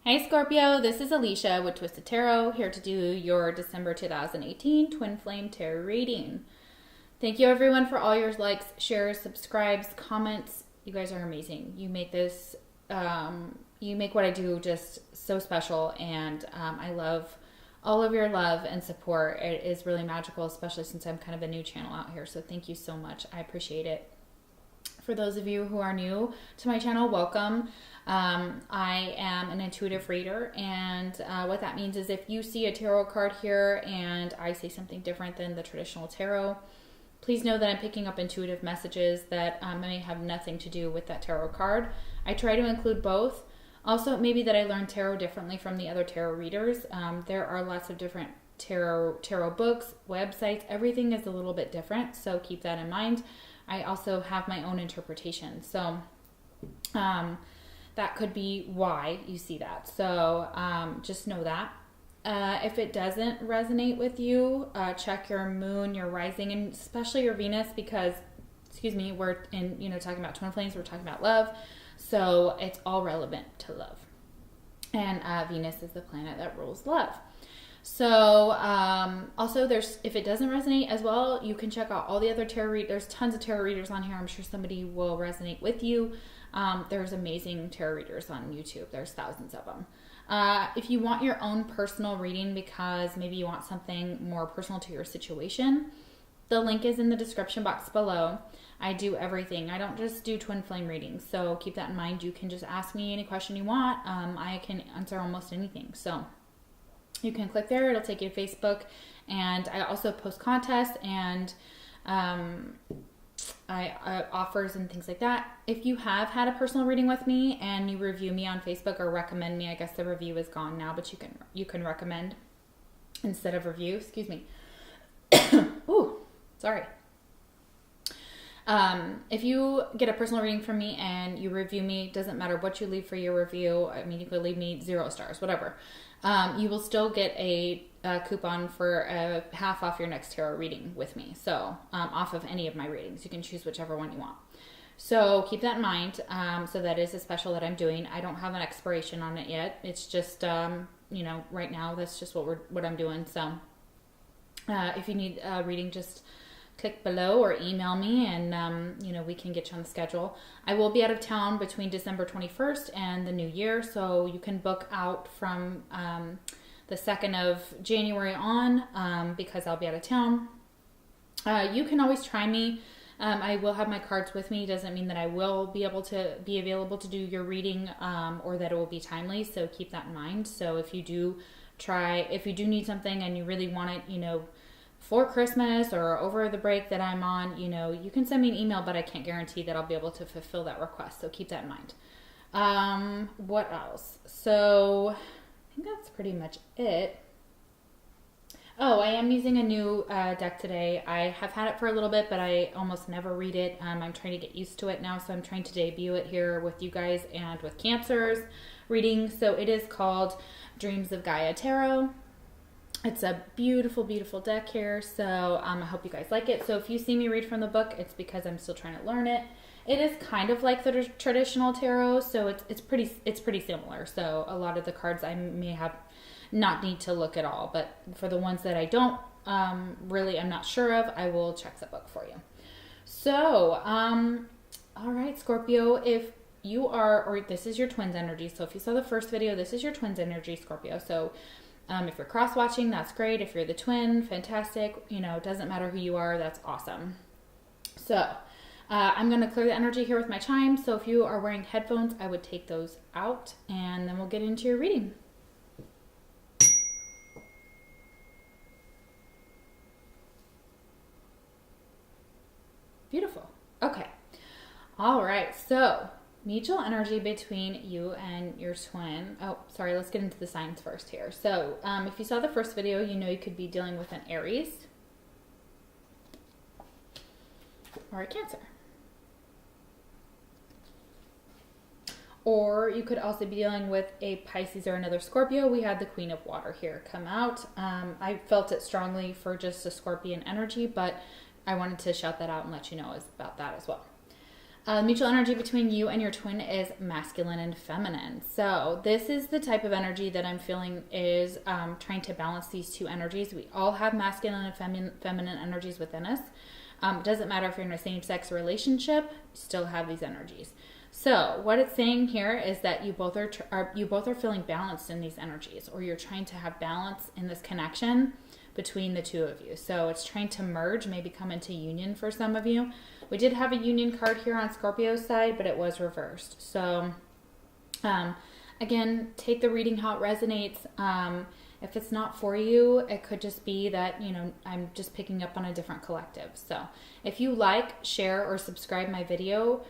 Hey Scorpio, this is Alicia with Twisted Tarot, here to do your December 2018 Twin Flame Tarot reading. Thank you everyone for all your likes, shares, subscribes, comments. You guys are amazing. You make this, you make what I do just so special, and I love all of your love and support. It is really magical, especially since I'm kind of a new channel out here, so thank you so much. I appreciate it. For those of you who are new to my channel, welcome. I am an intuitive reader, and what that means is if you see a tarot card here and I say something different than the traditional tarot, please know that I'm picking up intuitive messages that may have nothing to do with that tarot card. I try to include both. Also, maybe that I learned tarot differently from the other tarot readers. There are lots of different tarot books, websites. Everything is a little bit different, so keep that in mind. I also have my own interpretation, so that could be why you see that. So just know that. If it doesn't resonate with you, check your moon, your rising, and especially your Venus, because, we're talking about twin flames, we're talking about love, so it's all relevant to love. And Venus is the planet that rules love. So, also if it doesn't resonate as well, you can check out all the other tarot readers. There's tons of tarot readers on here. I'm sure somebody will resonate with you. There's amazing tarot readers on YouTube. There's thousands of them. If you want your own personal reading because maybe you want something more personal to your situation, the link is in the description box below. I do everything. I don't just do twin flame readings. So keep that in mind. You can just ask me any question you want. I can answer almost anything. So you can click there. It'll take you to Facebook. And I also post contests and I offers and things like that. If you have had a personal reading with me and you review me on Facebook or recommend me, I guess the review is gone now, but you can recommend instead of review. Excuse me. Ooh, sorry. If you get a personal reading from me and you review me, doesn't matter what you leave for your review. I mean, you could leave me 0 stars, whatever. You will still get a coupon for half off your next tarot reading with me. So, off of any of my readings, you can choose whichever one you want. So keep that in mind. So that is a special that I'm doing. I don't have an expiration on it yet. It's just, right now, that's just what I'm doing. So, if you need a reading, just click below or email me and, we can get you on the schedule. I will be out of town between December 21st and the new year, so you can book out from the 2nd of January on because I'll be out of town. You can always try me. I will have my cards with me. Doesn't mean that I will be able to be available to do your reading or that it will be timely, so keep that in mind. So if you do need something and you really want it, for Christmas or over the break that I'm on, you can send me an email, but I can't guarantee that I'll be able to fulfill that request. So keep that in mind. What else? So I think that's pretty much it. Oh, I am using a new deck today. I have had it for a little bit, but I almost never read it. I'm trying to get used to it now, so I'm trying to debut it here with you guys and with Cancer's reading. So it is called Dreams of Gaia Tarot. It's a beautiful, beautiful deck here, so I hope you guys like it. So if you see me read from the book, it's because I'm still trying to learn it. It is kind of like the traditional tarot, so it's pretty similar. So a lot of the cards I may have not need to look at all, but for the ones that I don't really I'm not sure of, I will check the book for you. So, all right, Scorpio, if you are, or this is your twins energy. So if you saw the first video, this is your twins energy, Scorpio. So if you're cross-watching, that's great. If you're the twin, fantastic. It doesn't matter who you are. That's awesome. So I'm going to clear the energy here with my chime. So if you are wearing headphones, I would take those out, and then we'll get into your reading. Beautiful. Okay. All right. So mutual energy between you and your twin. Oh, sorry. Let's get into the signs first here. So if you saw the first video, you could be dealing with an Aries or a Cancer. Or you could also be dealing with a Pisces or another Scorpio. We had the Queen of Water here come out. I felt it strongly for just a Scorpion energy, but I wanted to shout that out and let you know about that as well. Mutual energy between you and your twin is masculine and feminine. So this is the type of energy that I'm feeling is trying to balance these two energies. We all have masculine and feminine energies within us. It doesn't matter if you're in a same-sex relationship, you still have these energies. So what it's saying here is that you both are feeling balanced in these energies, or you're trying to have balance in this connection between the two of you. So it's trying to merge, maybe come into union for some of you. We did have a union card here on Scorpio's side, but it was reversed. So again, take the reading how it resonates. If it's not for you, it could just be that, you know, I'm just picking up on a different collective. So if you like, share, or subscribe to my videos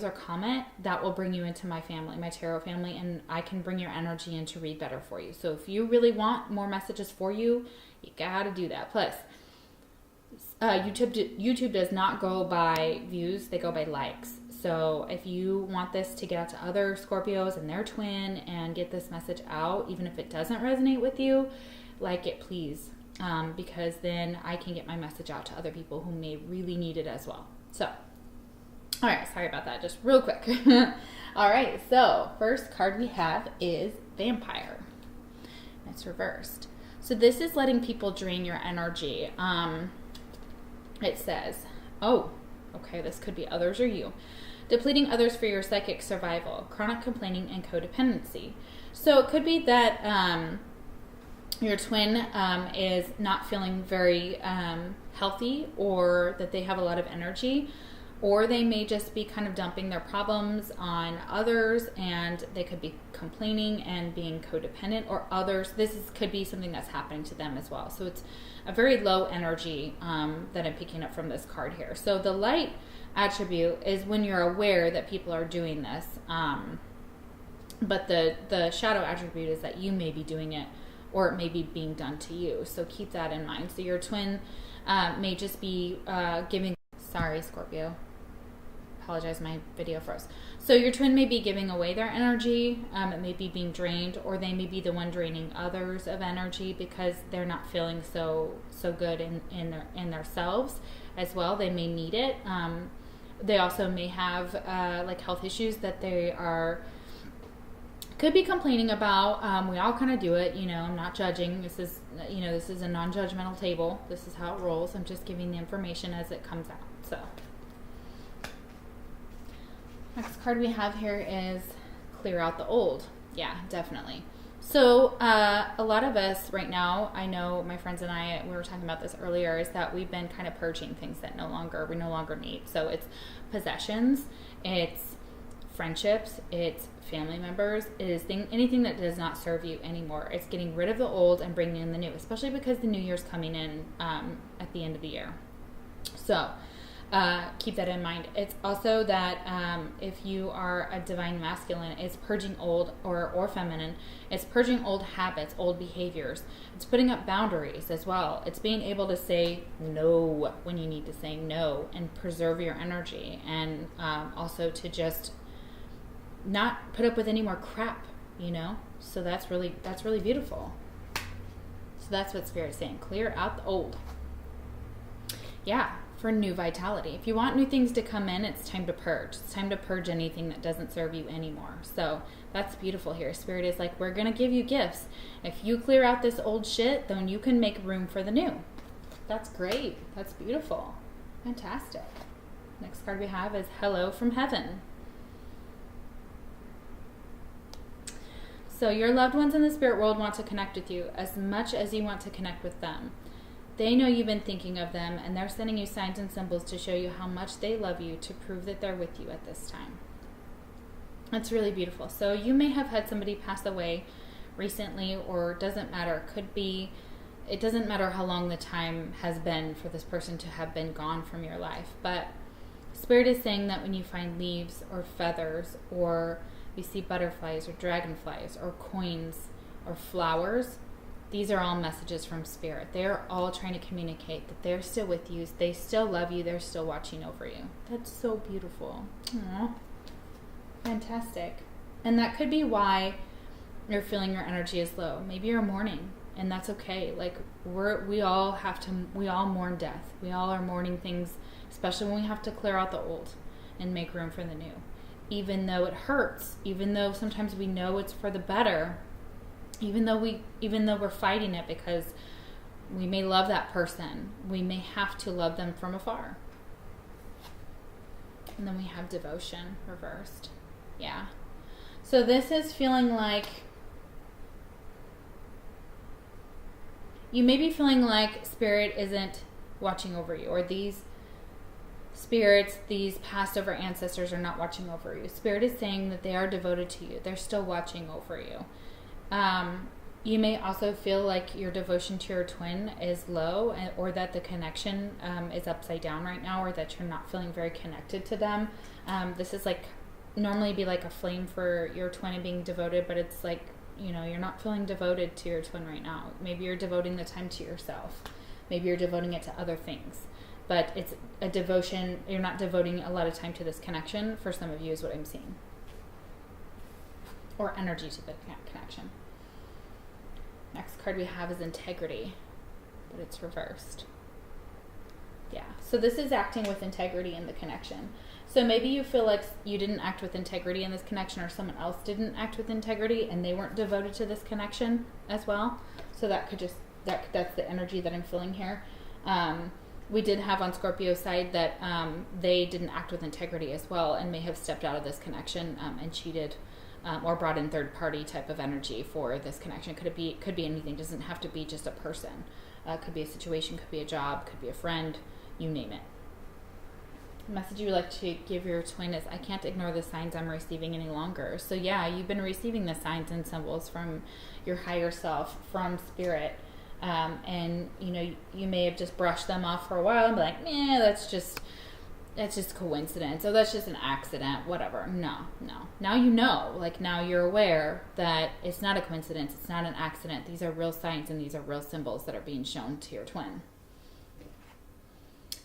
or comment, that will bring you into my family, my tarot family, and I can bring your energy in to read better for you. So if you really want more messages for you, you gotta do that. Plus, YouTube does not go by views, they go by likes. So if you want this to get out to other Scorpios and their twin and get this message out, even if it doesn't resonate with you, like it please, because then I can get my message out to other people who may really need it as well. So all right, sorry about that, just real quick. All right, so first card we have is Vampire. It's reversed. So this is letting people drain your energy. It says, oh, okay, this could be others or you. Depleting others for your psychic survival, chronic complaining, and codependency. So it could be that your twin is not feeling very healthy, or that they have a lot of energy. Or they may just be kind of dumping their problems on others, and they could be complaining and being codependent, or others. Could be something that's happening to them as well. So it's a very low energy that I'm picking up from this card here. So the light attribute is when you're aware that people are doing this. But the shadow attribute is that you may be doing it, or it may be being done to you. So keep that in mind. So your twin may just be giving... Sorry, Scorpio. Apologize, my video froze. So your twin may be giving away their energy. It may be being drained, or they may be the one draining others of energy because they're not feeling so good in themselves as well. They may need it. They also may have like health issues that they could be complaining about. We all kind of do it, you know. I'm not judging. This is a non-judgmental table. This is how it rolls. I'm just giving the information as it comes out. So next card we have here is Clear Out the Old. Yeah, definitely. So a lot of us right now, I know my friends and I, we were talking about this earlier, is that we've been kind of purging things that we no longer need. So it's possessions, it's friendships, it's family members, it is anything that does not serve you anymore. It's getting rid of the old and bringing in the new, especially because the new year's coming in at the end of the year. So keep that in mind. It's also that if you are a divine masculine, it's purging old or feminine. It's purging old habits, old behaviors. It's putting up boundaries as well. It's being able to say no when you need to say no and preserve your energy, and also to just not put up with any more crap, you know? So that's really beautiful. So that's what Spirit's saying. Clear out the old. Yeah, for new vitality. If you want new things to come in, it's time to purge. It's time to purge anything that doesn't serve you anymore. So that's beautiful here. Spirit is like, we're going to give you gifts. If you clear out this old shit, then you can make room for the new. That's great. That's beautiful. Fantastic. Next card we have is Hello from Heaven. So your loved ones in the spirit world want to connect with you as much as you want to connect with them. They know you've been thinking of them, and they're sending you signs and symbols to show you how much they love you, to prove that they're with you at this time. That's really beautiful. So you may have had somebody pass away recently, or it doesn't matter. It doesn't matter how long the time has been for this person to have been gone from your life. But Spirit is saying that when you find leaves or feathers, or you see butterflies or dragonflies or coins or flowers, these are all messages from Spirit. They're all trying to communicate that they're still with you. They still love you. They're still watching over you. That's so beautiful. Aww. Fantastic. And that could be why you're feeling your energy is low. Maybe you're mourning, and that's okay. Like we all mourn death. We all are mourning things, especially when we have to clear out the old. and make room for the new. Even though it hurts, even though sometimes we know it's for the better, even though we're fighting it because we may love that person, we may have to love them from afar. And then we have devotion reversed. Yeah. So this is feeling like you may be feeling like Spirit isn't watching over you, or these spirits, these past over ancestors are not watching over you. Spirit is saying that they are devoted to you. They're still watching over you. You may also feel like your devotion to your twin is low, or that the connection is upside down right now, or that you're not feeling very connected to them. This is like normally be like a flame for your twin and being devoted, but it's like, you're not feeling devoted to your twin right now. Maybe you're devoting the time to yourself. Maybe you're devoting it to other things. But it's a devotion. You're not devoting a lot of time to this connection. For some of you is what I'm seeing. Or energy to the connection. Next card we have is integrity, but it's reversed. Yeah, so this is acting with integrity in the connection. So maybe you feel like you didn't act with integrity in this connection, or someone else didn't act with integrity and they weren't devoted to this connection as well. So that could just, that's the energy that I'm feeling here. We did have on Scorpio's side that they didn't act with integrity as well, and may have stepped out of this connection and cheated. Or brought in third party type of energy for this connection. Could be anything. Doesn't have to be just a person. Could be a situation, could be a job, could be a friend, you name it. The message you would like to give your twin is, I can't ignore the signs I'm receiving any longer. So yeah, you've been receiving the signs and symbols from your higher self, from Spirit. And you may have just brushed them off for a while and be like, that's just coincidence. Oh, that's just an accident, whatever. No. Now now you're aware that it's not a coincidence. It's not an accident. These are real signs and these are real symbols that are being shown to your twin.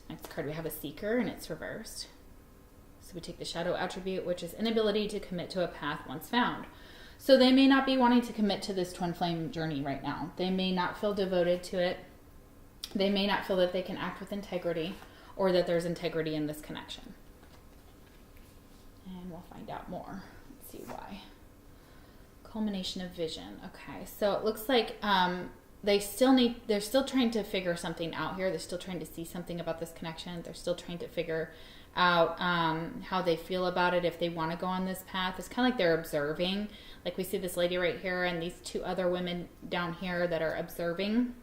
Next card, we have a seeker and it's reversed. So we take the shadow attribute, which is inability to commit to a path once found. So they may not be wanting to commit to this twin flame journey right now. They may not feel devoted to it. They may not feel that they can act with integrity, or that there's integrity in this connection. And we'll find out more. Let's see why. Culmination of vision. Okay, so it looks like they're still trying to figure something out here. They're still trying to see something about this connection. They're still trying to figure out how they feel about it, if they want to go on this path. It's kind of like they're observing. Like we see this lady right here and these two other women down here that are observing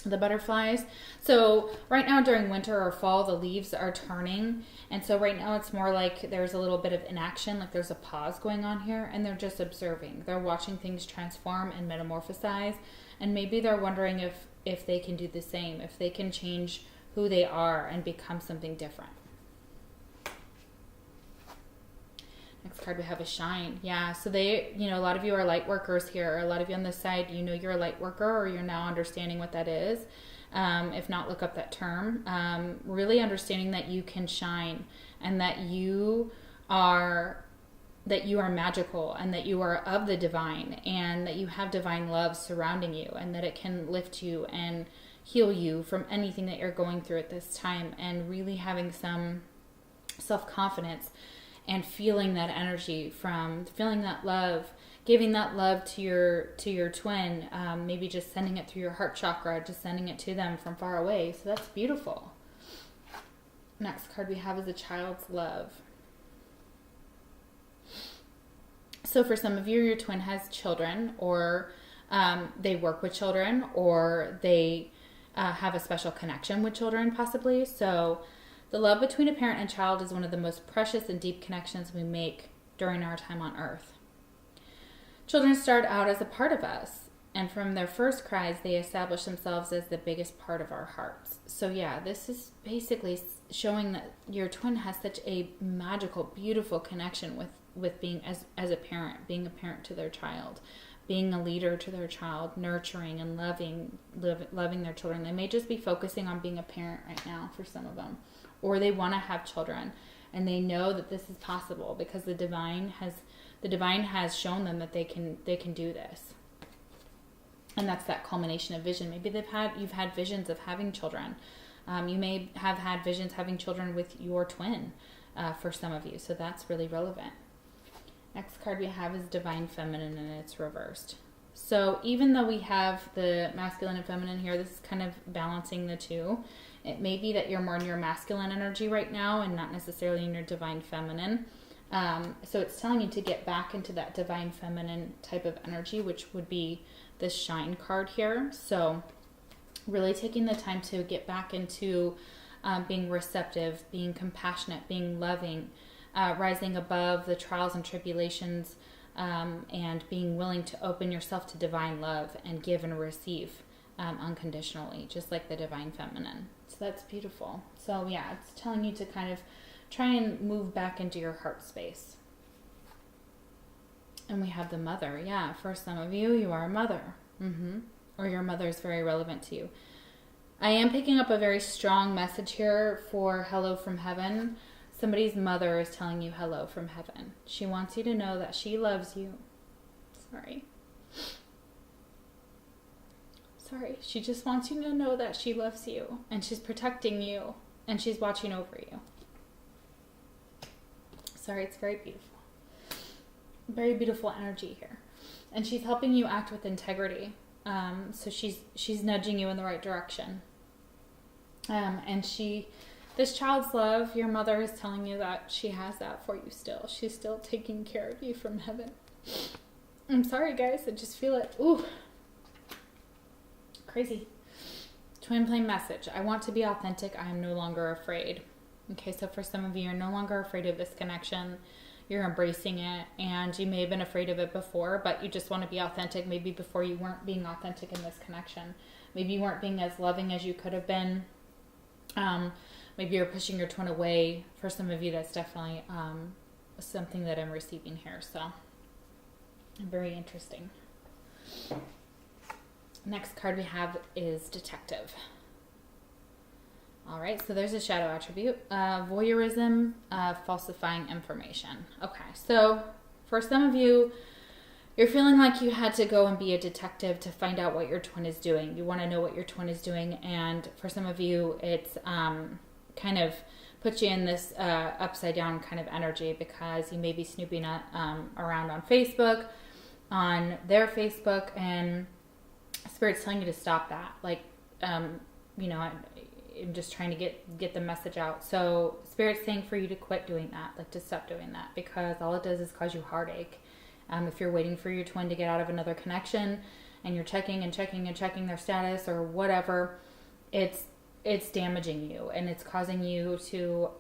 the butterflies. So right now during winter or fall, the leaves are turning, and so right now it's more like there's a little bit of inaction, like there's a pause going on here, and they're just observing. They're watching things transform and metamorphosize, and maybe they're wondering if they can do the same, if they can change who they are and become something different. Next card, we have a shine. Yeah, so a lot of you are light workers here. A lot of you on this side, you're a light worker, or you're now understanding what that is. If not, look up that term. Really understanding that you can shine, and that you are magical, and that you are of the divine, and that you have divine love surrounding you, and that it can lift you and heal you from anything that you're going through at this time, and really having some self-confidence and feeling that energy, from feeling that love, giving that love to your twin, maybe just sending it through your heart chakra, just sending it to them from far away. So that's beautiful. Next card we have is a child's love. So for some of you, your twin has children, or they work with children, or they have a special connection with children possibly. So the love between a parent and child is one of the most precious and deep connections we make during our time on earth. Children start out as a part of us, and from their first cries, they establish themselves as the biggest part of our hearts. So yeah, this is basically showing that your twin has such a magical, beautiful connection with being as a parent, being a parent to their child, being a leader to their child, nurturing and loving their children. They may just be focusing on being a parent right now for some of them. Or they want to have children, and they know that this is possible because the divine has shown them that they can do this. And that's that culmination of vision. Maybe you've had visions of having children. You may have had visions having children with your twin. for some of you. So that's really relevant. Next card we have is Divine Feminine, and it's reversed. So even though we have the masculine and feminine here, this is kind of balancing the two. It may be that you're more in your masculine energy right now and not necessarily in your divine feminine. So it's telling you to get back into that divine feminine type of energy, which would be this Shine card here. So really taking the time to get back into being receptive, being compassionate, being loving, rising above the trials and tribulations, and being willing to open yourself to divine love and give and receive unconditionally, just like the divine feminine. So that's beautiful. So yeah, it's telling you to kind of try and move back into your heart space. And we have the Mother. Yeah, for some of you, you are a mother. Or your mother is very relevant to you. I am picking up a very strong message here for hello from heaven. Somebody's mother is telling you hello from heaven. She wants you to know that she loves you. Sorry. She just wants you to know that she loves you, and she's protecting you, and she's watching over you. Sorry, it's very beautiful. Very beautiful energy here. And she's helping you act with integrity. So she's nudging you in the right direction. And this child's love, your mother is telling you that she has that for you still. She's still taking care of you from heaven. I'm sorry, guys. I just feel it. Ooh. Crazy. Twin flame message. I want to be authentic. I am no longer afraid. Okay, so for some of you, you're no longer afraid of this connection. You're embracing it, and you may have been afraid of it before, but you just want to be authentic. Maybe before you weren't being authentic in this connection. Maybe you weren't being as loving as you could have been. Maybe you're pushing your twin away. For some of you, that's definitely something that I'm receiving here. So, very interesting. Next card we have is Detective. All right, so there's a shadow attribute. Voyeurism, falsifying information. Okay, so for some of you, you're feeling like you had to go and be a detective to find out what your twin is doing. You want to know what your twin is doing, and for some of you, it's kind of puts you in this upside down kind of energy because you may be snooping around on Facebook, on their Facebook, and Spirit's telling you to stop that. Like, you know, I'm just trying to get the message out. So Spirit's saying for you to quit doing that, like to stop doing that, because all it does is cause you heartache. If you're waiting for your twin to get out of another connection and you're checking their status or whatever, it's damaging you, and it's causing you to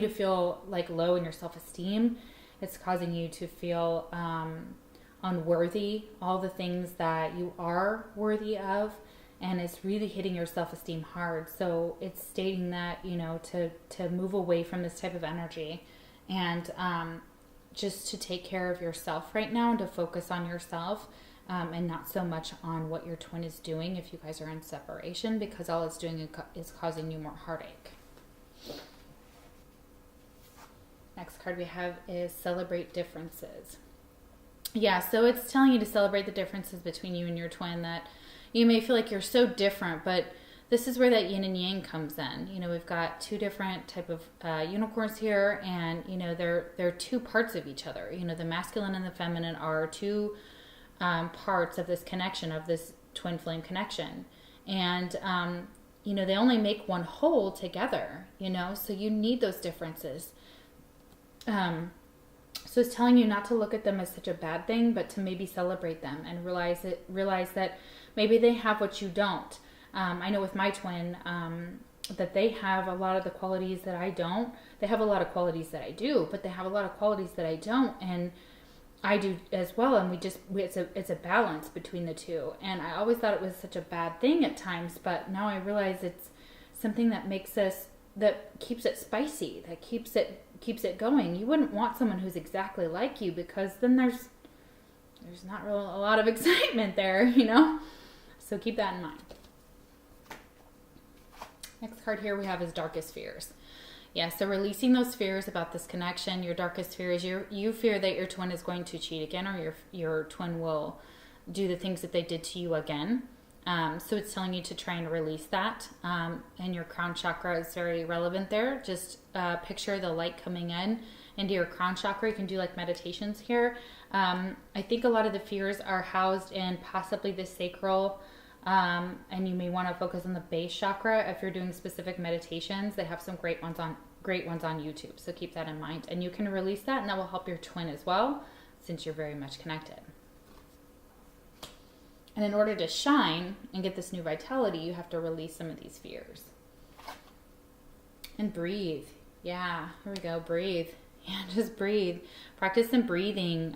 feel like low in your self-esteem. It's causing you to feel unworthy, all the things that you are worthy of, and it's really hitting your self-esteem hard. So it's stating that, you know, to move away from this type of energy and just to take care of yourself right now and to focus on yourself, and not so much on what your twin is doing if you guys are in separation, because all it's doing is causing you more heartache. Next card we have is Celebrate Differences. Yeah, so it's telling you to celebrate the differences between you and your twin, that you may feel like you're so different, but this is where that yin and yang comes in. You know, we've got two different type of unicorns here, and, you know, they're two parts of each other. You know, the masculine and the feminine are two parts of this connection, of this twin flame connection. And, you know, they only make one whole together, you know, so you need those differences. So it's telling you not to look at them as such a bad thing, but to maybe celebrate them and realize that maybe they have what you don't. I know with my twin, that they have a lot of the qualities that I don't. They have a lot of qualities that I do, but they have a lot of qualities that I don't, and I do as well. And it's a balance between the two. And I always thought it was such a bad thing at times, but now I realize it's something that that keeps it spicy, that keeps it going. You wouldn't want someone who's exactly like you, because then there's not really a lot of excitement there, you know? So keep that in mind. Next card here we have is Darkest Fears. Yeah, so releasing those fears about this connection. Your darkest fear is you fear that your twin is going to cheat again, or your twin will do the things that they did to you again. So it's telling you to try and release that. And your crown chakra is very relevant there. Just picture the light coming in into your crown chakra. You can do like meditations here. I think a lot of the fears are housed in possibly the sacral, and you may want to focus on the base chakra if you're doing specific meditations. They have some great ones on YouTube, so keep that in mind. And you can release that, and that will help your twin as well, since you're very much connected. And in order to shine and get this new vitality, you have to release some of these fears. And breathe. Yeah, here we go. Breathe. Yeah, just breathe. Practice some breathing.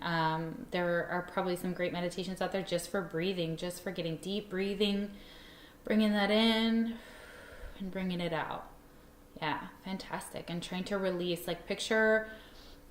There are probably some great meditations out there just for breathing, just for getting deep breathing, bringing that in and bringing it out. Yeah, fantastic. And trying to release, like picture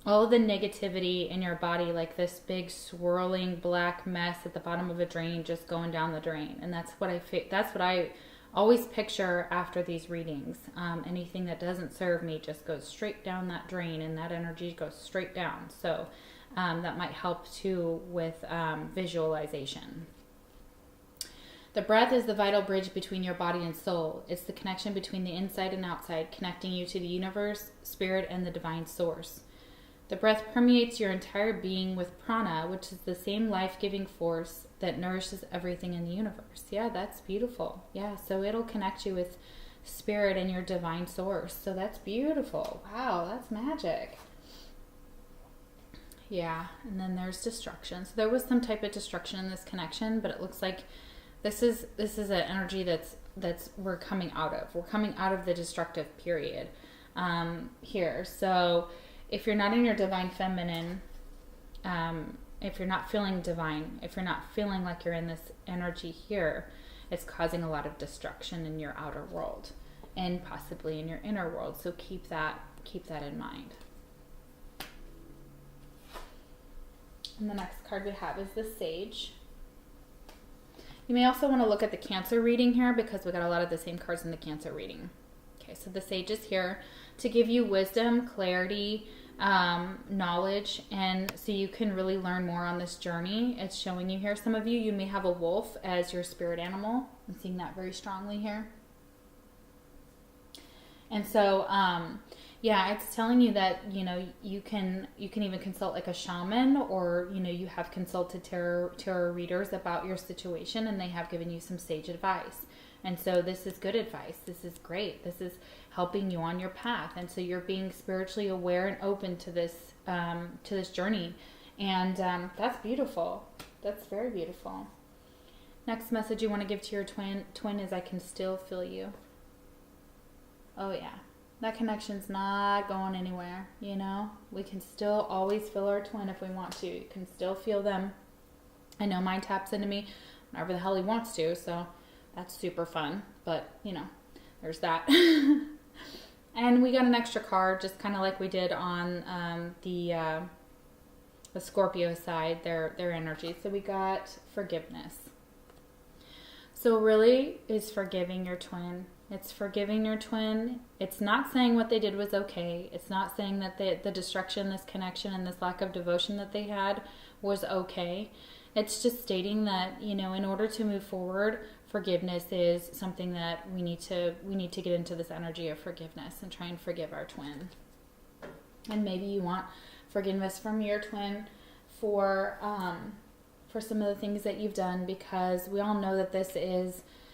all of the negativity in your body, like this big swirling black mess at the bottom of a drain, just going down the drain. And that's what I always picture after these readings. Anything that doesn't serve me just goes straight down that drain, and that energy goes straight down. So that might help too with visualization. The breath is the vital bridge between your body and soul. It's the connection between the inside and outside, connecting you to the universe, spirit, and the divine source. The breath permeates your entire being with prana, which is the same life-giving force that nourishes everything in the universe. Yeah, that's beautiful. Yeah, so it'll connect you with spirit and your divine source. So that's beautiful. Wow, that's magic. Yeah, and then there's destruction. So there was some type of destruction in this connection, but it looks like this is an energy that's we're coming out of. We're coming out of the destructive period here. So if you're not in your divine feminine, if you're not feeling divine, if you're not feeling like you're in this energy here, it's causing a lot of destruction in your outer world and possibly in your inner world. So keep that in mind. And the next card we have is the Sage. You may also want to look at the Cancer reading here, because we got a lot of the same cards in the Cancer reading. Okay, so the Sage is here to give you wisdom, clarity, knowledge, and so you can really learn more on this journey. It's showing you here, some of you may have a wolf as your spirit animal. I'm seeing that very strongly here. And so yeah, it's telling you that you can even consult like a shaman, or you have consulted tarot readers about your situation, and they have given you some sage advice. And so this is good advice. This is great. This is helping you on your path. And so you're being spiritually aware and open to this journey. And that's beautiful. That's very beautiful. Next message you want to give to your twin is, I can still feel you. Oh yeah. That connection's not going anywhere, We can still always feel our twin if we want to. You can still feel them. I know mine taps into me whenever the hell he wants to, so that's super fun, but there's that. And we got an extra card, just kind of like we did on the Scorpio side, their energy. So we got forgiveness. So really is forgiving your twin. It's forgiving your twin. It's not saying what they did was okay. It's not saying that the destruction, this connection, and this lack of devotion that they had was okay. It's just stating that, in order to move forward, forgiveness is something that we need to get into this energy of forgiveness and try and forgive our twin. And maybe you want forgiveness from your twin for some of the things that you've done, because we all know that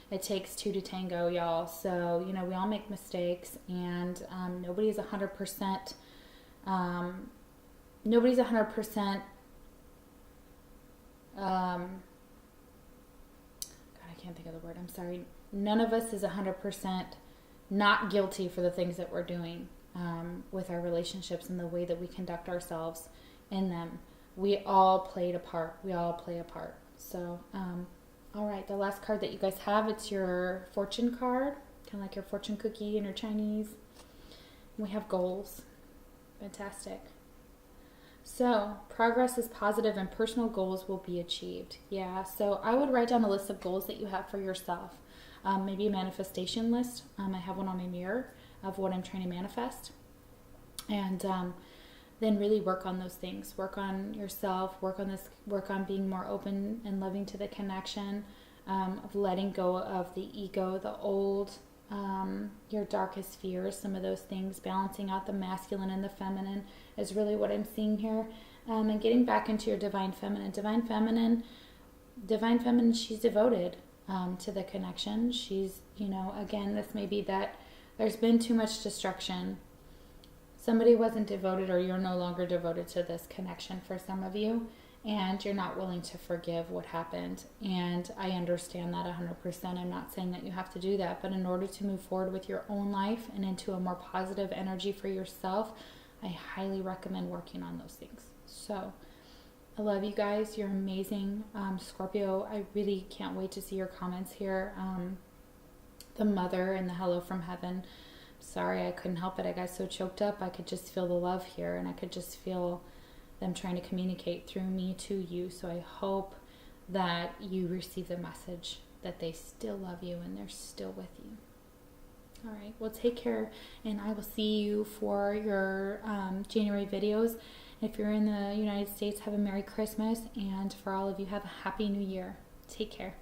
it takes two to tango, y'all. So, we all make mistakes, and nobody's 100%. Nobody's 100%. God, I can't think of the word. I'm sorry. None of us is 100% not guilty for the things that we're doing with our relationships and the way that we conduct ourselves in them. We all played a part. We all play a part. So, all right, the last card that you guys have, it's your fortune card, kind of like your fortune cookie in your Chinese. We have goals. Fantastic. So, progress is positive and personal goals will be achieved. Yeah, so I would write down a list of goals that you have for yourself. Maybe a manifestation list. I have one on my mirror of what I'm trying to manifest. And then really work on those things. Work on yourself, work on being more open and loving to the connection. of letting go of the ego, the old, your darkest fears, some of those things, balancing out the masculine and the feminine is really what I'm seeing here. And getting back into your divine feminine. Divine feminine, she's devoted to the connection. She's, you know, again, this may be that there's been too much destruction. Somebody wasn't devoted, or you're no longer devoted to this connection for some of you, and you're not willing to forgive what happened. And I understand that 100%. I'm not saying that you have to do that, but in order to move forward with your own life and into a more positive energy for yourself, I highly recommend working on those things. So I love you guys. You're amazing. Scorpio, I really can't wait to see your comments here. The mother and the hello from heaven. Sorry, I couldn't help it. I got so choked up. I could just feel the love here, and I could just feel them trying to communicate through me to you. So I hope that you receive the message that they still love you and they're still with you. All right, well, take care, and I will see you for your January videos. If you're in the United States, have a Merry Christmas, and for all of you, have a Happy New Year. Take care.